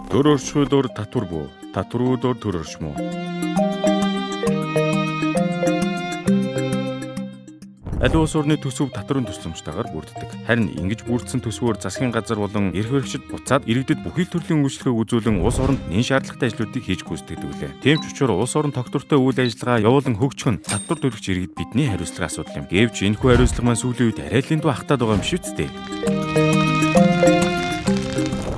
Төр оршуулуур татвар буу. Татваруудаар төр оршмоо. Аль улс орны төсөв татварын тусламжтайгаар бүрддэг. Харин ингэж бүрдсэн төсвөөр засгийн газар болон эрх баригчид буцаад иргэдэд бүхий төрлийн үйлчлэгээ үзүүлэн улс оронд нэн шаардлагатай ажлуудыг хийж гүйцэтгэдэг үлээ. Тийм ч учраас улс орон тогтвортой үйл ажиллагаа явуулан хөгжих нь татвар төлөгч иргэд бидний хариуцлагын асуудал юм. Гэвч энэхүү хариуцлага маань сүүлийн үед арай л дэндүү ахтаад байгаа юм шиг үстэй.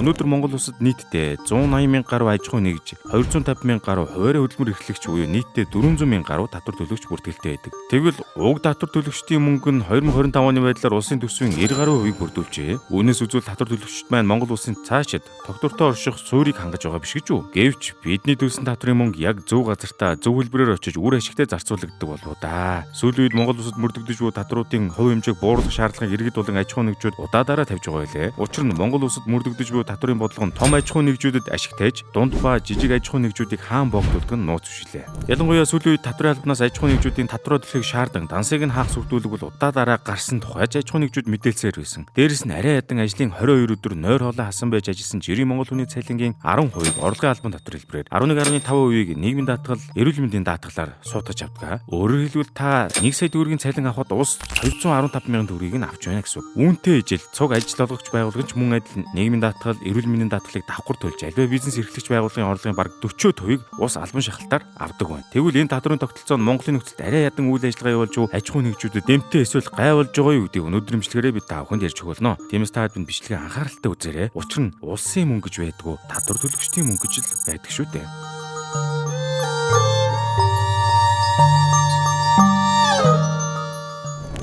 Өнөөдөр Монгол улсад нийтдээ 180,000 гаруй аж ахуй нэгж, 250,000 гаруй хуваарь хөдөлмөр эрхлэгч буюу нийтдээ 400,000 гаруй татвар төлөгч бүртгэлтэй байдаг. Тэгвэл уг татвар төлөгчдийн мөнгө нь 2025 оны байдлаар улсын төсвийн 90 гаруй хувийг бүрдүүлжээ. Үүнээс үзвэл татвар төлөгчид маань Монгол улсын цаашид тогтвортой орших суурийг хангаж байгаа биш гэж үү? Гэвч бидний төлсөн татварын мөнгө яг зөв газартаа зөв хэлбэрээр очиж үр ашигтай зарцуулагддаг болов да. Сүүлийн үед Монгол улсад мөрдөгдөж буй татваруудын хувь хэмжээг бууруулах шаардлагыг иргэд болон аж ахуй нэгжүүд удаадаараа тавьж байгаа байлээ. Учир нь Монгол улсад мөрдөгдөж буй татварын бодлого нь том аж ахуй нэгжүүдэд ашиг тааж, дунд ба жижиг аж ахуй нэгжүүдийг хаан богдуулдаг нь нууц биш лээ. Ялангуяа сүүлийн үед татварын албанаас аж ахуй нэгжүүдийн татвар төлөхийг шаардсан дансыг нь хаах сүрдүүлэг бол удаадаараа гарсан тухайч аж ахуй нэгжүүд мэдээлсээр байсан. Дээрээс нь арай ядан ажлын 22 өдөр нойр хоолой хасан байж ажилласан жирийн Монгол хүний цалингийн 10% орлогын албан татвар хэлбэрээр 11.5%-ийг нийгмийн даатгал, эрүүл мэндийн даатгалаар суудаж авдаг. Өөрөөр хэлбэл та 1 сая төгрөгийн цалин авахд улс 215 мянган төгрөгийг нь авч байна гэсэн үг. Үүнтэй ижил цуг ажил олгогч байгууллагч мөн адил нийгмийн даатгал, эрүүл мэндийн даатгалыг давхар төлж альва бизнес эрхлэгч байгууллагын орлогын бараг 40%-ийг улс албан шахалтаар авдаг байна. Тэгвэл энэ татварын тогтолцоо нь Монголын нөхцөлд арай ядан үйл ажиллагаа явуулж буй аж ахуй нэгжүүдэд дэмтэй эсвэл гайвуулж байгаа юу гэдгийг өнөөдөр имчилгээрээ бид та бүхэнд ярьж өгүүлнэ. Тиймээс та бид бичлэгээ анхааралтай үзээрэй. Учир нь улсын мөнгө гэж байдгүй, татвар төлөгчдийн мөнгө гэж л байдаг шүү дээ.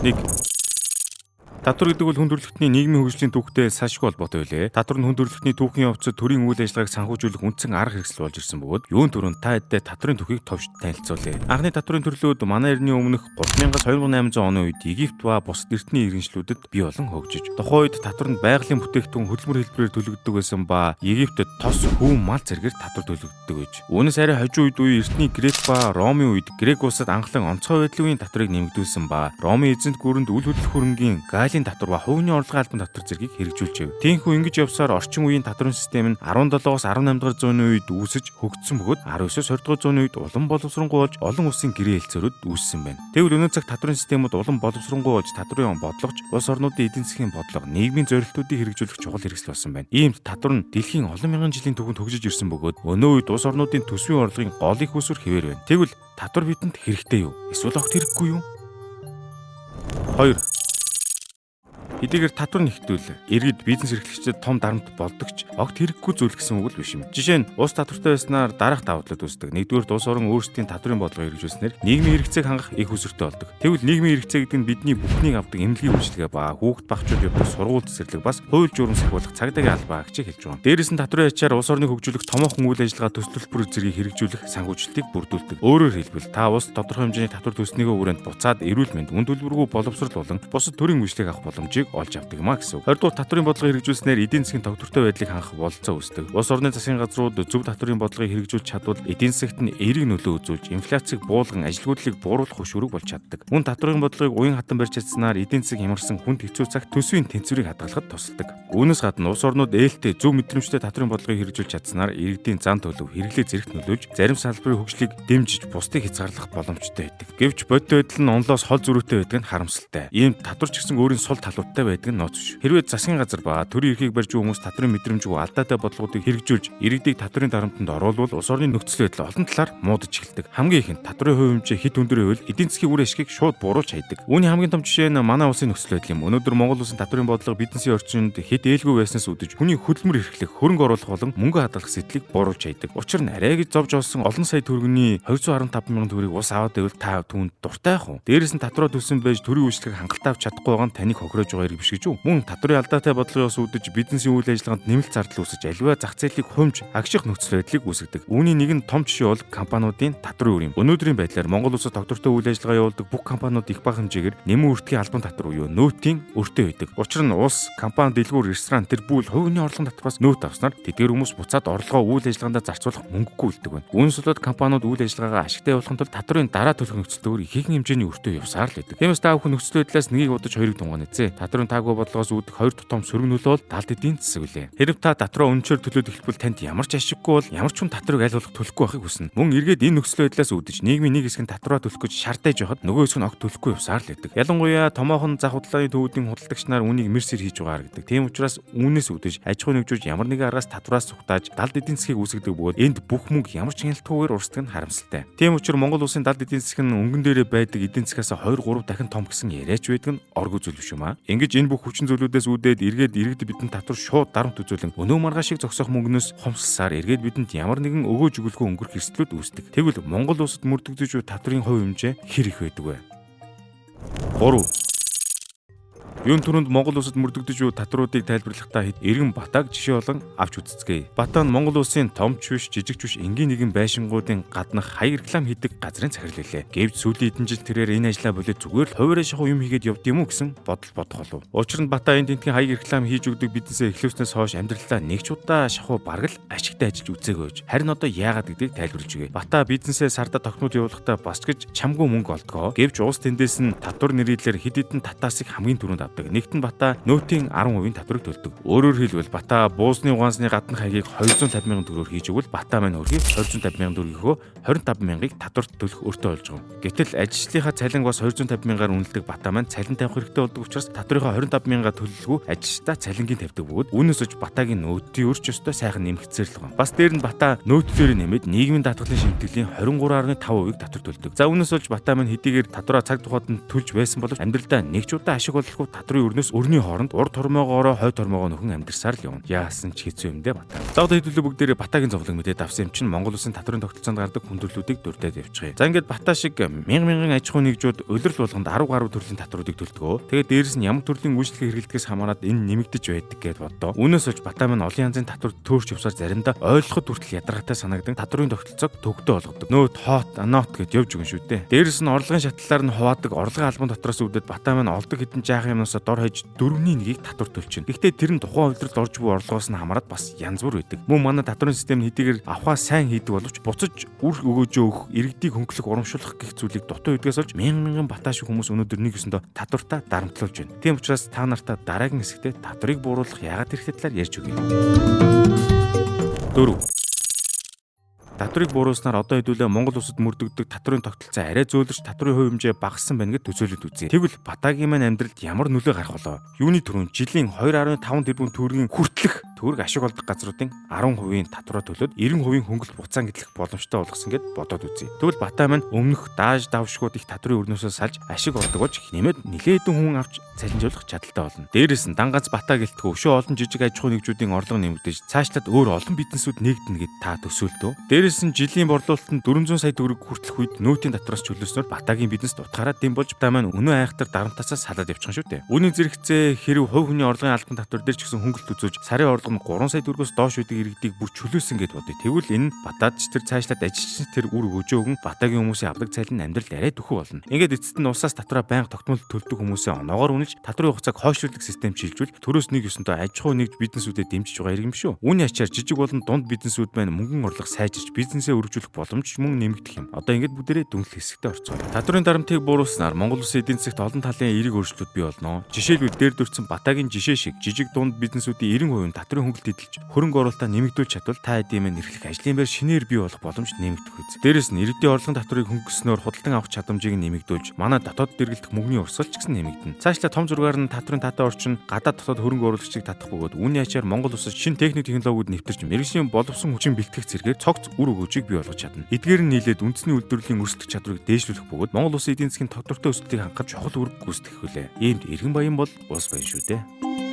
1. Татвар гэдэг бол хүндрэлтний нийгмийн хөгжлийн түүхтэй салшгүй холбоотой байлээ. Татвар нь хүндрэлтний түүхийн явцад төрийн үйл ажиллагааг санхүүжүүлэх үндсэн арга хэрэгсэл болж ирсэн бөгөөд юун түрүүнд та хэддээ татварын түүхийг товч танилцуулъя. Анхны татварын төрлүүд манай эртний өмнөх 3000-аас 2800 оны үед Египт ба бусад эртний иргэншлүүдэд бий болон хөгжиж. Тухайн үед татвар нь байгалийн бүтээгдэхүүн хөдөлмөр хэлбэрээр төлөгддөг байсан ба Египтэд тос, хүү, мал зэргээр татвар төлөгддөг байж. Үүнээс арай хожим үед үе эртний Грек ба Ромын үед Грек улсад анхлан онцгой байдлын татварыг нэмэгдүүлсэн ба Ромын эзэнт гүрэнд үл хөдлөх хөрөнгийн татвар ба хувийн орлогын албан татвар зэргийг хэрэгжүүлжээ. Тиймээс ингэж явсаар орчин үеийн татварын систем нь 17-оос 18 дугаар зууны үед үүсэж хөгжсөн бөгөөд 19-оос 20 дугаар зууны үед улам боловсронгуй болж олон улсын гэрээ хэлцээрүүд үүссэн байна. Тэгвэл өнөө цаг татварын системүүд улам боловсронгуй болж татварын бодлогоч улс орнуудын эдийн засгийн бодлого, нийгмийн зорилтуудыг хэрэгжүүлэх чухал хэрэгсэл болсон байна. Иймд татвар нь дэлхийн олон мянган жилийн түүхэнд хөгжиж ирсэн бөгөөд өнөө үед улс орнуудын төсвийн орлогын гол их үүсвэр хэвээр байна. Тэгвэл татвар бидэнд хэрэгтэй юу? Эсвэл огт хэрэггүй юу? 2. Хэдийгээр татвар нэгтвэл иргэд бизнес эрхлэгчдэд том дарамт болдог ч огт хэрэггүй зүйл гэсэн үг л биш юм. Жишээ нь улс татвартай байснаар дараах давуу талууд үүсдэг. Нэгдүгээр улс орон өөрсдийн татварын бодлогыг хэрэгжүүлснээр нийгмийн хэрэгцээг хангах их өсвөртэй болдог. Тэгвэл нийгмийн хэрэгцээ гэдэг нь бидний бүхнийг авдаг эмнэлгийн үйлчилгээ ба хүүхэд багчууд явуулах сургууль цэцэрлэг бас хууль журам сахиулах цагдаагийн албаа агчийг хэлж байгаа. Дээрээс нь татварын ачаар улс орныг хөгжүүлэх томоохон үйл ажиллагаа төсөлбөр зэргийг хэрэгжүүлэх санхүүжилтийг бүрдүүлдэг. Өөрөөр хэлбэл та улс тодорхой хэмжээний татвар төлснийхөө хүрээнд буцаад эрүүл мэнд, үн төлбөргүй боловсрол болон бусад төрийн үйлчлэг авах боломжийг олж авдаг маа гэсэн. 20 дугаар татварын бодлогыг хэрэгжүүлснээр эдийн засгийн тогтвортой байдлыг хангах бололцоо үүсдэг. Улс орны засгийн газрууд зөв татварын бодлогыг хэрэгжүүлж чадвал эдийн засагт нь эерэг нөлөө үзүүлж инфляцийг буулган ажилгүйдлийг бууруулах хөшүүрэг болж чаддаг. Мөн татварын бодлогыг уян хатан барьж чадсанаар эдийн засаг хямарсан хүнд хэцүү цагт төсвийн тэнцвэрийг хадгалахад тусалдаг. Үүнээс гадна улс орнууд ээлтэй зөв мэдрэмжтэй татварын бодлогыг хэрэгжүүлж чадсанаар иргэдийн зан төлөв, хэрэглээ зэрэгт нөлөөлж зарим салбарын хөгжлийг дэмжиж бусдыг хязгаарлах боломжтой байдаг. Гэвч бодит байдал нь онлоос хол зөрүүтэй байдаг нь харамсалтай. Ийм татвар ч гэсэн өөрийн сул талуудтай байдаг нь ноц биш. Хэрвээ засгийн газар ба төрийн эрхийг барьж буй хүмүүс татварын мэдрэмжгүй алдаатай бодлогуудыг хэрэгжүүлж иргэдийг татварын дарамтанд оруулвал улс орны нөхцөл байдал олон талаар муудаж эхэлдэг. Хамгийн ихэнд татварын хувь хэмжээ хэд өндөр байвал эдийн засгийн үр ашгийг шууд бууруулж хайдаг. Үүний хамгийн том жишээ нь манай улсын нөхцөл байдал юм. Өнөөдөр Монгол улсын татварын бодлого бизнесийн орчинд хэд ээлгүй байснаас үүдэж хүний хөдөлмөр эрхлэх, хөрөнгө оруулах болон мөнгө хадгалах сэтлийг бууруулж хайдаг. Учир нь арай гэж зовж олсон олон сая төгрөгийн 215 мянган төгрөгийг ус аваад байвал та түүнд дуртай ах уу? Дээрээс нь татвараа төлсөн байж төрийн үйлчлэгийг хангалттай авч чадахгүй байгаа нь таныг хохироож байгаа хэрэг биш гэж үү? Мөн татварын алдаатай бодлогоос үүдэж бизнесийн үйл ажиллагаанд нэмэлт зардал үүсэж аливаа зах зээлийг хумж агших нөхцөл байдлыг үүсгэдэг. Үүний нэг нь том жишээ бол компаниудын татварын үр юм. Өнөөдрийн байдлаар Монгол улсад тогтвортой үйл ажиллагаа явуулдаг бүх компаниуд их бага хэмжээгээр нэмэн үртгийн албан татвар буюу нөөтийн өртөө байдаг. Учир нь улс, компани, дэлгүүр, ресторан тэр бүл хувийн орлогын татвараас нөөт авснаар тэдгээр хүмүүс буцаад орлогоо үйл ажиллагаанд зарцуулах мөнгөгүй үлддэг байна. Үүнээс болоод компаниуд үйл ажиллагаагаа ашигтай явуулахын тулд татварын дараа төлөх нөхцөлөөр ихээхэн хэмжээний өртөө явсаар л байдаг. Тиймээс та бүхэн нөхцөл байдлаас нэгийг удаж хоёрыг тунгаана эзээ. Татварын Татрын таагүй бодлогоос үүдэх хоёр тутам сөрөг нөлөө бол далд эдийн засаг үлээ. Хэрв та татраа өнчөөр төлөөд эхлэвэл танд ямар ч ашиггүй бол ямар ч хүн татрыг аль болох төлөхгүй байхыг хүснэ. Мөн эргээд энэ нөхцөл байдлаас үүдэж нийгмийн нэг хэсэг нь татраа төлөх гэж шаардаж явахад нөгөө хэсэг нь огт төлөхгүй явсаар л байдаг. Ялангуяа томоохон зах худлааны төвүүдийн худалдагч нар үнийг мэрсэр хийж байгаа харагдаг. Тийм учраас үүнээс үүдэж аж ахуй нэгжүүж ямар нэгэн аргаас татвараас цугтааж далд эдийн засгийг үүсгэдэг бөгөөд энд бүх мөнгө ямар ч хяналтгүйгээр урсдаг нь харамсалтай. Тийм учраас Монгол улсын далд эдийн засаг нь өнгөн дээрээ байдаг эдийн засгаас 2-3 дахин том гэсэн яриач байдаг нь оргүй зүйл биш юм аа. Ингэж энэ бүх хүчин зүйлүүдээс үүдээд эргээд иргэд бидэнд татвар шууд дарамт үзүүлэн өнөө маргаашиг зогсоох мөнгнөөс хомсолсаар эргээд бидэнд ямар нэгэн өгөөж өгүүлгүй өнгөрөх эрсдлүүд үүсдэг. Тэгвэл Монгол улсад мөрдөгдөж буй татрын хувь хэмжээ хэр их байдаг вэ? 3. Юун түрүүнд Монгол улсад мөрдөгдөж буй татруудыг тайлбарлахдаа хэд эргэн Батааг жишээ болон авч үзцгээе. Бата нь Монгол улсын томч биш, жижигч биш энгийн нэгэн байшингуудын гаднах хаяг реклам хийдэг газрын захирал билээ. Гэвч сүүлийн хэдэн жил тэрээр энэ ажлаа болоод зүгээр л хуваараа шахуу юм хийгээд явд юм уу гэсэн бодол бодох болов. Учир нь Бата энэ тентгийн хаяг реклам хийж өгдөг бизнесээ эхлүүлснээс хойш амьдралаа нэг ч удаа шахуу бараг л ашигтай ажиллаж үзээгөөж. Харин одоо яагаад гэдгийг тайлбарлаж өгье. Бата бизнесээ сарда тогтмол явуулахдаа бас гэж чамгүй мөнгө олдгоо. Гэвч уус тэндээс нь татвар нэрийдлэр хэд хэдэн татаасыг хамгийн түрүүнд авдаг. Нэгт нь Бата нөөтийн 10% татварыг төлдөг. Өөрөөр хэлбэл Бата буусны угаансны гаднах хаягийг 250 мянган төгрөгөөр хийж өгвөл Бата маань хөрхийг 250 мянган төгрөгийнхөө 25 мянгаыг татварт төлөх өртөө болж байгаа юм. Гэтэл ажилчлалынхаа цалинг бас 250 мянгаар үнэлдэг Бата маань цалин тавих хэрэгтэй болдог учраас татврынхаа 25 мянга төлөлгүй ажилчдаа цалингийн тавьдаг бөгөөд үүнээс ч Батагийн нөөтийн өрч өстой сайхан нэмэгдсээр л байгаа. Бас дээр нь Бата нөөтөөр нэмээд нийгмийн даатгалын шимтгэлийн 23.5%-ийг татвар төлдөг. За үүнээс болж Бата маань хэдийгээр татвараа цаг тухайд нь төлж байсан боловч амьдралдаа нэг ч удаа ашиг олохгүй татрын өрнөөс өрний хооронд урд тормоогоороо хой тормоогоо нөхөн амьдарсаар л явна. Яасан ч хэцүү юм дээ Бата. Зогд хэдүүлээ бүгдээрээ Батагийн зовлон мэдээд авсан юм чинь Монгол улсын татрын тогтолцоонд гардаг хүндрэлүүдийг дурдаад явчихъя. За ингээд Бата шиг мянган аж ахуй нэгжүүд улирал болгонд 10 гаруй төрлийн татруудыг төлдгөө. Тэгээд дээрэс нь ямар төрлийн үйлчлэгээ хэрэглэдгээс хамаарат энэ нэмэгдэж байдаг гэд боддоо. Үүнээс олж Бата маань олон янзын татвар төөрч явсаар заримдаа ойлгоход хүртэл ядаргатай санагдан татрын тогтолцоог төвөгтэй болгодог. Нөөт хоот анот гэж явж өгөн шүү дээ. Дээрэс нь орлогын шатлалаар нь хуваадаг орлогын албан дотроос үүдээд Бата маань олдог хэдэн жаахан юмнасаа дор хаяж 4/1-ийг татвар төлчихнэ. Гэхдээ тэр нь тухайн хувьдралд орж буй орлогоос нь хамаарат бас янз бүр байдаг. Мөн манай татрын систем нь хэдийгээр авахаа сайн хийдэг боловч буцаж үр өгөөжөө өгөх, иргэдийг хөнгөлөх, урамшуулах гэх зүйлийг дутуу үдгээс олж мянган Бата шиг хүмүүс өнөөдөр нэг өсөндөө татвартаа дарамтлуулж байна. Тийм учраас та нартаа дараагийн хэсэгтээ татрыг бууруулах яагаад хэрэгтэй талаар ярьж өгье. 4. Татрыг бууруулснаар одоо хэдүүлээ Монгол улсад мөрдөгдөг татрын тогтолцоо арай зөөлрч татрын хувь хэмжээ багассан байна гэж төсөөлөд үзье. Тэгвэл Батагийн маань амьдралд ямар нөлөө гарах болоо? Юуны түрүүнд жилийн 2.5 тэрбум төгрөгийн хүртэлх төгрөг ашиг олдог газруудын 10% татвараа төлөөд 90% хөнгөлөлт буцаан гэтлэх боломжтой болгосон гэд бодоод үзье. Тэгвэл Бата маань өмнөх дааж давшгууд их татрын өрнөөсөө салж ашиг олдог болж нэмээд нилээдэн хүн авч цалинжуулах чадaltaй болно. Дээрээс нь дан ганц Бата гэлтгүй өшөө олон жижиг аж ахуй нэгжүүдийн орлого нэмэгдэж цаашлаад өөр олон бизнесүүд нэгдэнэ гэд та төсөөлтөө. Дээрээс нь жилийн борлуулалтанд 400 сая төгрөг хүртэлх үед нөөтийн татвараас чөлөөснөөр Батагийн бизнес утгаараа дэм болж Бата маань өнөө айхтар дарамтаасаа салаад явчихсан шүү дээ. Үүний зэрэгцээ хэрэв хувь хүний орлогын албан татвар дээр ч гэсэн хөнгөлөлт үзүүлж сарын орлого нь 3 сая төгрөгөөс доош байдаг иргэдийг бүр чөлөөсөн гэд бодъё. Тэгвэл энэ Батад ч тэр цаашлаад ажилчид тэр үр өгөөжөө өгөн Батагийн хүмүүсийн авдаг цалин амьдралд арай дөхөв болно. Ингээд эцэст нь улсаас татраа байнга тогтмол төлдөг хүмүүсээ оноогоор үнэлж татрын хугацааг хойшлуулдаг систем шилжүүл төрөөс нэг ёсонтой аж ахуй нэгж бизнесүүдэд дэмжиж байгаа юм шүү. Үүний ачаар жижиг болон дунд бизнесүүд маань мөнгөн орлого сайжирч бизнесээ өргөжүүлэх боломж мөн нэмэгдэх юм. Одоо ингээд бүгдээрээ дүнлэх хэсэгтээ орцгоё. Татрын дарамтыг бууруулснаар Монгол улсын эдийн засагт олон талын эерэг өөрчлөлт бий болно. Жишээлбэл дээр дурдсан Батагийн жишээ шиг жижиг дунд бизнесүүдийн 90% татрын хөнгөлөлт эдэлж хөрөнгө оруулалтаа нэмэгдүүлж чадвал та хэдийн мэн эрхлэх ажлын байр шинээр бий болох боломж нэмэгдэх үз. Дээрээс нь иргэдийн орлогын татварыг хөнгөлснөөр худалдан авах чадамжийг нэмэгдүүлж манай дотоод дэргэлдэх мөнгөний урсгал ч гэсэн нэмэгдэнэ. Цаашлаа том зургаар нь татрын татаа орчин гадаад дотоод хөрөнгө оруулагчийг татах бөгөөд үүний ачаар Монгол улсад шинэ техник технологиуд нэвтэрч мэргэжлийн боловсон хүчин бэлтгэх зэрэгээр цогц үр өгөөжийг бий болгож чадна. Эдгээр нь нийлээд үндэсний үйлдвэрлэлийн өрсөлдөх чадварыг дээшлүүлэх бөгөөд Монгол улсын эдийн засгийн тодорхой өсөлтийг хангах чухал үүрэг гүйцэтгэх хүлээ. Иймд иргэн баян бол улс баян шүү дээ.